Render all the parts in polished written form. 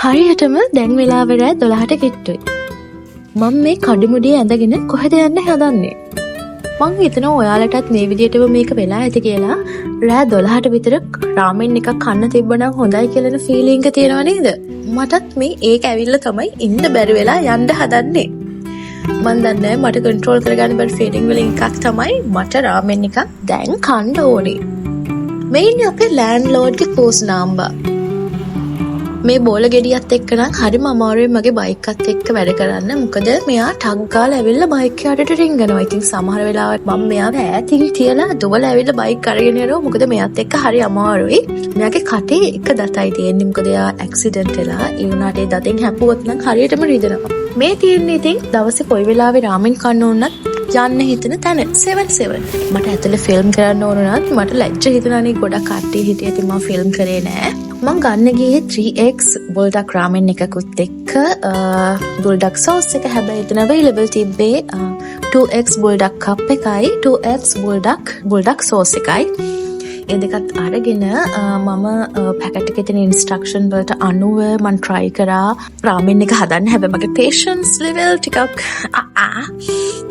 හරියටම දැන් වෙලාව රෑ 12ට කිට්ටුයි. මම මේ කඩිමුඩිය ඇඳගෙන කොහෙද යන්න හදන්නේ? මං හිතනවා ඔයාලටත් මේ විදිහටම මේක වෙලා ඇති කියලා. රෑ 12ට විතර රාමෙන් එකක් කන්න තිබ්බනම් හොඳයි කියලාන ෆීලිං එක තියනවා නේද? මටත් මේ ඒක ඇවිල්ලා තමයි ඉන්න බැරි වෙලා යන්න හදන්නේ. මන් දන්නේ මට කන්ට්‍රෝල් කරගන්න බැරි ෆීලිං වලින් එකක් තමයි මට රාමෙන් එකක් දැන් කන්න ඕනේ. මේ ඉන්නේ අපේ ලෑන්ඩ්ලෝඩ්ගේ පෝස් නම්බර්. මේ බෝල ගෙඩියත් එක්ක නම් හරිම අමාරුයි මගේ බයික් එකත් එක්ක වැඩ කරන්න. මොකද මෙයා ටග් ගාලා ඇවිල්ලා බයික් යටට රින්ගනවා. ඉතින් සමහර වෙලාවට මම මෙයාව ඈතින් තියලා දුවලා ඇවිල්ලා බයික් අරගෙන යනවා. මොකද මෙයාත් එක්ක හරි අමාරුයි. මෙයාගේ කටේ එක දතයි තියෙන්නේ. මොකද එයා ඇක්සිඩන්ට් වෙලා ඒ වුණාට ඒ දතෙන් හැපුවොත් නම් හරියටම රිදෙනවා. මේ තියෙන්නේ ඉතින් දවසේ කොයි වෙලාවෙ රාමෙන් කන්න ඕනත් යන්න හිතන තැන 77. මට ඇතුලේ ෆිල්ම් කරන්න ඕන නම් මට ලැජ්ජ හිතුණානේ ගොඩක් කට්ටිය හිටියේ. ඉතින් මම ෆිල්ම් කරේ නෑ. මං ගන්න ගියේ 3x බුල්ඩක් රාමෙන් එකකුත් එක්ක බුල්ඩක් සෝස් එක හැබැයි එතන available තිබ්බේ 2x බුල්ඩක් කප් එකයි 2x බුල්ඩක් සෝස් එකයි. ඒ දෙකත් අරගෙන මම පැකට් එකේ තියෙන ඉන්ස්ට්‍රක්ෂන් වලට අනුව මං try කරා රාමෙන් එක හදන්න. හැබැයි මගේ patience level ටිකක්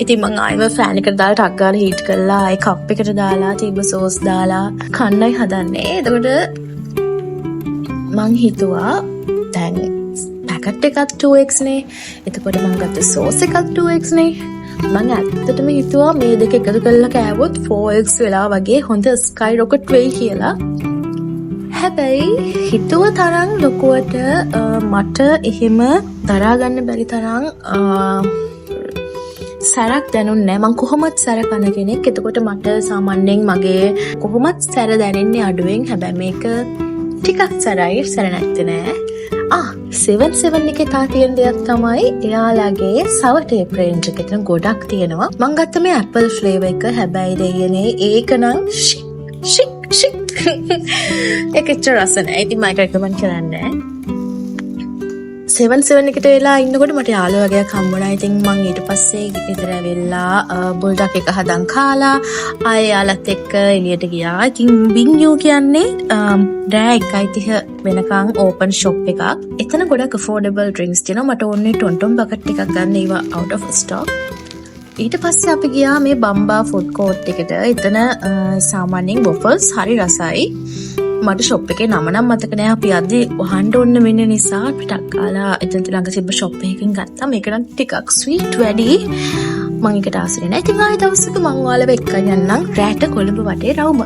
ඉතින් මං ආයෙම ෆෑන් එකට දාලා ටක් ගාලා හීට් කරලා ආයෙ කප් එකට දාලා තිබ්බ සෝස් දාලා කන්නයි හදන්නේ. එතකොට මං හිතුවා දැන් පැකට් එකත් 2x නේ. එතකොට මං ගත්ත සෝස් එකත් 2x නේ. මං ඇත්තටම හිතුවා මේ දෙක එකතු කරලා කෑවොත් 4x වෙලා වගේ හොඳ ස්කයි රොකට් වෙයි කියලා. හැබැයි හිතුව තරම් ලොකුවට මට එහෙම දරා ගන්න බැරි තරම් සැරක් දැනුන්නේ නැහැ. මං කොහොමත් සැර කන කෙනෙක්. එතකොට මට සාමාන්‍යයෙන් මගේ කොහොමත් සැර දැනෙන්නේ අඩුවෙන්. හැබැයි මේක ටිකක් සැරයි, සැර නැත්තේ නෑ. 77 එකේ තා තියෙන දෙයක් තමයි එයාලගේ සවර් ටේප් රේන්ජ් එක. එතන ගොඩක් තියෙනවා. මං ගත්ත මේ ඇපල් ෆ්ලේවර් එක. හැබැයි දෙයනේ ඒක නම් ෂික් ඒකෙච්ච රස නෑ. ඉතින් මම රෙකමන්ඩ් කරන්නේ 77 එකට වෙලා ඉන්නකොට මට යාළුවා වගේක් හම්බුණා. ඉතින් මං ඊට පස්සේ ගෙදර ඇවිල්ලා බුල්ඩක් එක හදන් කාලා ආයෙ යාළුවත් එක්ක එළියට ගියා. ඉතින් වින්යෝ කියන්නේ රෑ 1:30 වෙනකන් ඕපන් ෂොප් එකක්. එතන ගොඩක් affordable drinks තියෙනවා. මට ඕනේ ටොන්ටොන් බකට් එකක් ගන්න. ඒවා out of stock. ඊට පස්සේ අපි ගියා මේ බම්බා ෆුඩ් කෝට් එකට. එතන සාමාන්‍යයෙන් waffles හරි රසයි. මට ෂොප් එකේ නම නම් මතක නෑ. අපි අද වහන්න ඕන වෙන නිසා අපිට අක්කාලා එතන ළඟ තිබ්බ ෂොප් එකකින් ගත්තා. මේක නම් ටිකක් ස්වීට් වැඩි. මම ඒකට ආසෙ නෑ. ඉතින් ආයෙ දවසක මං ඔයාලව එක්ක යන්නම් රැට කොළඹ වටේ රවුම.